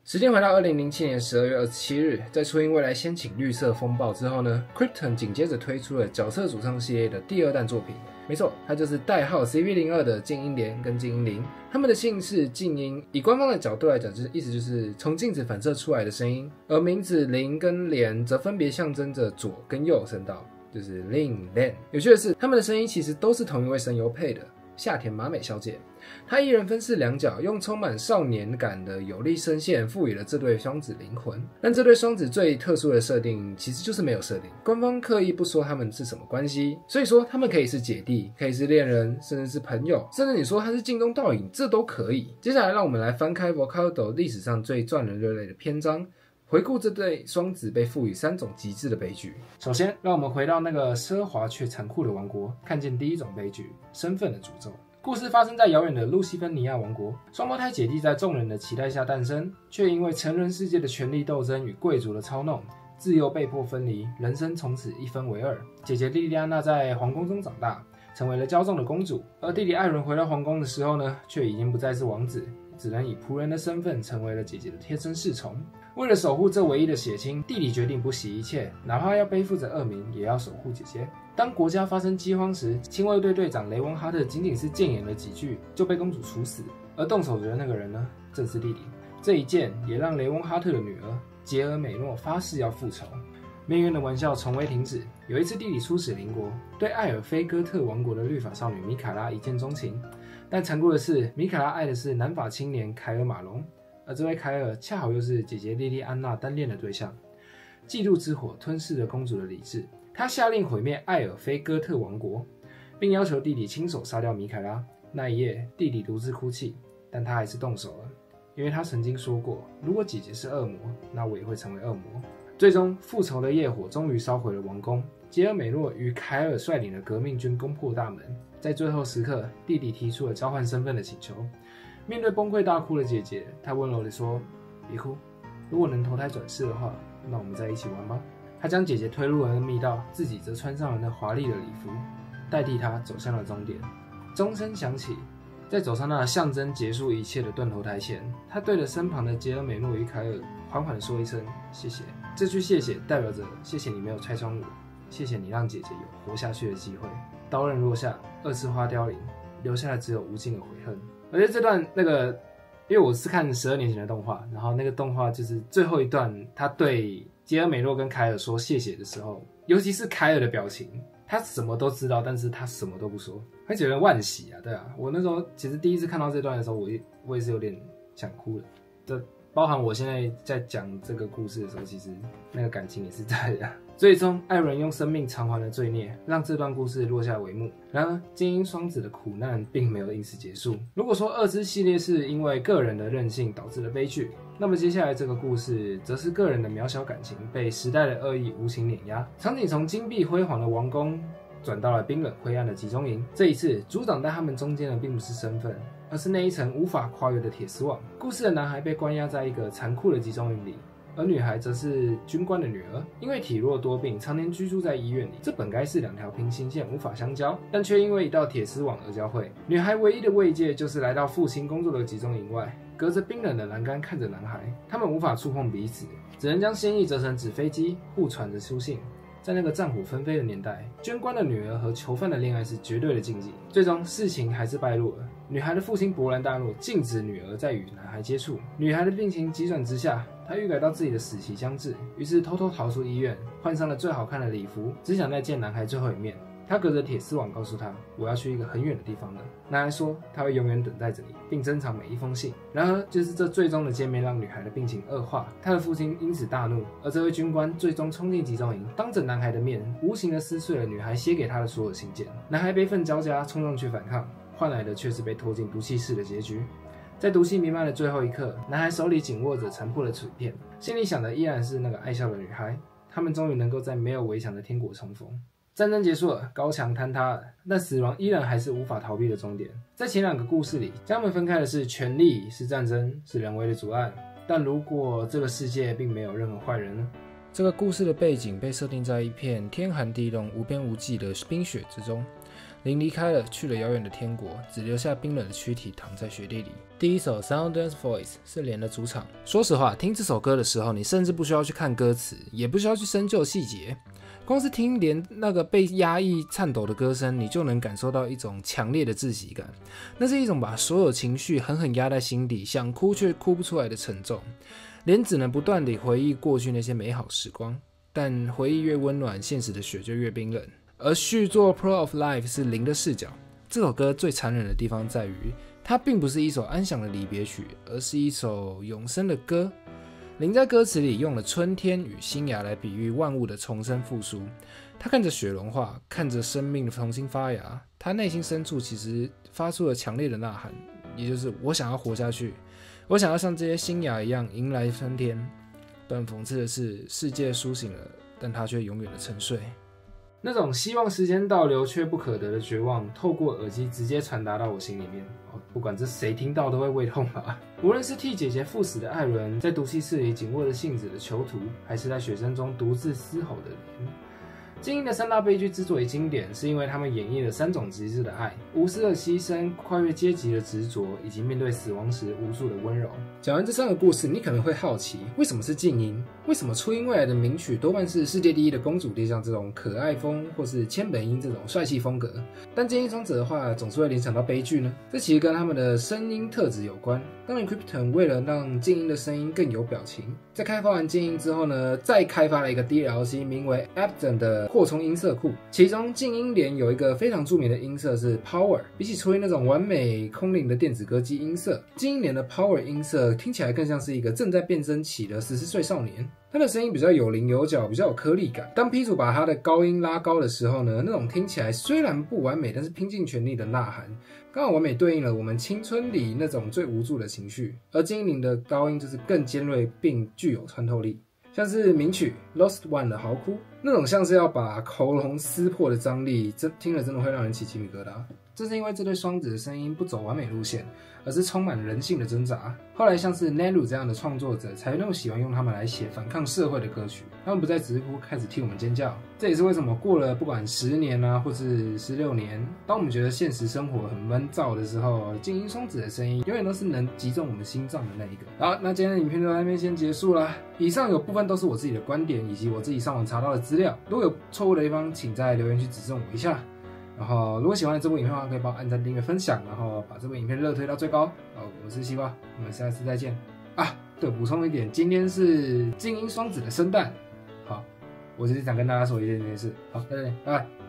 时间回到2007年12月27日，在初音未来先请绿色风暴之后呢 ，Krypton 紧接着推出了角色主唱系列的第2弹作品。没错，它就是代号 CV02 的静音莲跟静音铃，他们的姓氏静音，以官方的角度来讲，意思就是从镜子反射出来的声音，而名字铃跟莲则分别象征着左跟右声道，就是 Ling Len。有趣的是，他们的声音其实都是同一位声优配的。夏田麻美小姐，她一人分饰2角，用充满少年感的有力声线赋予了这对双子灵魂。但这对双子最特殊的设定其实就是没有设定，官方刻意不说他们是什么关系，所以说他们可以是姐弟，可以是恋人，甚至是朋友，甚至你说他是镜中倒影，这都可以。接下来让我们来翻开 Vocaloid 历史上最赚人热泪的篇章，回顾这对双子被赋予3种极致的悲剧。首先，让我们回到那个奢华却残酷的王国，看见第1种悲剧——身份的诅咒。故事发生在遥远的路西芬尼亚王国，双胞胎姐弟在众人的期待下诞生，却因为成人世界的权力斗争与贵族的操弄，自幼被迫分离，人生从此一分为二。姐姐莉莉安娜在皇宫中长大，成为了骄纵的公主，而弟弟艾伦回到皇宫的时候呢，却已经不再是王子，只能以仆人的身份成为了姐姐的贴身侍从。为了守护这唯一的血亲，弟弟决定不惜一切，哪怕要背负着恶名，也要守护姐姐。当国家发生饥荒时，亲卫队队长雷翁哈特仅仅是谏言了几句，就被公主处死。而动手的那个人呢，正是弟弟。这一箭也让雷翁哈特的女儿杰尔美诺发誓要复仇。命运的玩笑从未停止。有一次，弟弟出使邻国，对艾尔菲哥特王国的律法少女米卡拉一见钟情。但残酷的是，米卡拉爱的是南法青年凯尔马龙，而这位凯尔恰好又是姐姐莉莉安娜单恋的对象。嫉妒之火吞噬了公主的理智，她下令毁灭艾尔菲哥特王国，并要求弟弟亲手杀掉米凯拉。那一夜，弟弟独自哭泣，但他还是动手了，因为他曾经说过，如果姐姐是恶魔，那我也会成为恶魔。最终，复仇的业火终于烧毁了王宫。杰尔美诺与凯尔率领的革命军攻破大门，在最后时刻，弟弟提出了交换身份的请求。面对崩溃大哭的姐姐，他温柔地说：“别哭，如果能投胎转世的话，那我们再一起玩吧。”他将姐姐推入了密道，自己则穿上了那华丽的礼服，代替她走向了终点。钟声响起，在走上那象征结束一切的断头台前，他对着身旁的杰尔美诺与凯尔缓缓地说一声谢谢。这句谢谢代表着谢谢你没有拆穿我，谢谢你让姐姐有活下去的机会。刀刃落下，二次花凋零，留下的只有无尽的悔恨。而且这段因为我是看12年前的动画，然后那个动画就是最后一段，他对杰尔美诺跟凯尔说谢谢的时候，尤其是凯尔的表情，他什么都知道，但是他什么都不说，会觉得惋惜啊，对啊。我那时候其实第一次看到这段的时候，我也是有点想哭的。这包含我现在在讲这个故事的时候，其实那个感情也是在的。最终，艾伦用生命偿还了罪孽，让这段故事落下帷幕。然而，精英双子的苦难并没有因此结束。如果说二之系列是因为个人的任性导致了悲剧，那么接下来这个故事则是个人的渺小感情被时代的恶意无情碾压。场景从金碧辉煌的王宫转到了冰冷灰暗的集中营。这一次，阻挡在他们中间的并不是身份，而是那一层无法跨越的铁丝网。故事的男孩被关押在一个残酷的集中营里，而女孩则是军官的女儿，因为体弱多病，常年居住在医院里。这本该是2条平行线，无法相交，但却因为一道铁丝网而交汇。女孩唯一的慰藉就是来到父亲工作的集中营外，隔着冰冷的栏杆看着男孩。他们无法触碰彼此，只能将心意折成纸飞机，互传着书信。在那个战火纷飞的年代，军官的女儿和囚犯的恋爱是绝对的禁忌。最终，事情还是败露了。女孩的父亲勃然大怒，禁止女儿再与男孩接触。女孩的病情急转直下，她预感到自己的死期将至，于是偷偷逃出医院，换上了最好看的礼服，只想再见男孩最后一面。她隔着铁丝网告诉他：“我要去一个很远的地方了。”男孩说：“他会永远等待着你，并珍藏每一封信。”然而，就是这最终的见面让女孩的病情恶化，她的父亲因此大怒，而这位军官最终冲进集中营，当着男孩的面，无情地撕碎了女孩写给他的所有信件。男孩悲愤交加，冲上去反抗，换来的却是被拖进毒气室的结局。在毒气弥漫的最后一刻，男孩手里紧握着残破的纸片，心里想的依然是那个爱笑的女孩。他们终于能够在没有围墙的天国重逢。战争结束了，高墙坍塌了，但死亡依然还是无法逃避的终点。在前2个故事里，将他们分开的是权力，是战争，是人为的阻碍。但如果这个世界并没有任何坏人呢？这个故事的背景被设定在一片天寒地冻、无边无际的冰雪之中。林离开了，去了遥远的天国，只留下冰冷的躯体躺在雪地里。第一首《Soundless Voice》是连的主场。说实话，听这首歌的时候，你甚至不需要去看歌词，也不需要去深究细节，光是听连那个被压抑颤抖的歌声，你就能感受到一种强烈的窒息感。那是一种把所有情绪狠狠压在心底，想哭却哭不出来的沉重。连只能不断地回忆过去那些美好时光，但回忆越温暖，现实的雪就越冰冷。而续作《Pro of Life》是林的视角。这首歌最残忍的地方在于，它并不是一首安详的离别曲，而是一首永生的歌。林在歌词里用了春天与新芽来比喻万物的重生复苏。他看着雪融化，看着生命的重新发芽，他内心深处其实发出了强烈的呐喊，也就是我想要活下去，我想要像这些新芽一样迎来春天。但讽刺的是，世界苏醒了，但它却永远的沉睡。那种希望时间倒流却不可得的绝望，透过耳机直接传达到我心里面。不管这谁听到都会胃痛吧。无论是替姐姐赴死的艾伦，在毒气室里紧握着信纸的囚徒，还是在雪声中独自嘶吼的莲。精英的3大悲剧之所以经典，是因为他们演绎了3种极致的爱：无私的牺牲、跨越阶级的执着，以及面对死亡时无数的温柔。讲完这3个故事，你可能会好奇，为什么是静音？为什么初音未来的名曲多半是世界第一的公主殿下这种可爱风，或是千本樱这种帅气风格？但静音双子的话，总是会联想到悲剧呢？这其实跟他们的声音特质有关。当年 Crypton 为了让静音的声音更有表情，在开发完静音之后呢，再开发了一个 DLC 名为 Abdon 的扩充音色库，其中静音连有一个非常著名的音色是 Power。比起初音那种完美空灵的电子歌姬音色，静音连的 Power 音色听起来更像是一个正在变声期的14岁少年。他的声音比较有棱有角，比较有颗粒感。当 P 组把他的高音拉高的时候呢，那种听起来虽然不完美，但是拼尽全力的呐喊，刚好完美对应了我们青春里那种最无助的情绪。而精灵的高音就是更尖锐并具有穿透力，像是名曲 Lost One 的嚎哭，那种像是要把喉咙撕破的张力，听了真的会让人起鸡皮疙瘩。正是因为这对双子的声音不走完美路线，而是充满人性的挣扎。后来像是 Nelu 这样的创作者才那么喜欢用他们来写反抗社会的歌曲，他们不再直呼，开始替我们尖叫。这也是为什么过了不管10年啊，或是16年，当我们觉得现实生活很闷燥的时候，静音双子的声音永远都是能击中我们心脏的那一个。好，那今天的影片就到这边先结束啦。以上有部分都是我自己的观点，以及我自己上网查到的资料。如果有错误的地方，请在留言区指正我一下。然后，如果喜欢这部影片的话，可以帮我按赞、订阅、分享，然后把这部影片热推到最高。我是西瓜，我们下次再见啊！对，补充一点，今天是静音双子的生诞。好，我只是想跟大家说一件事。好，再见，拜拜。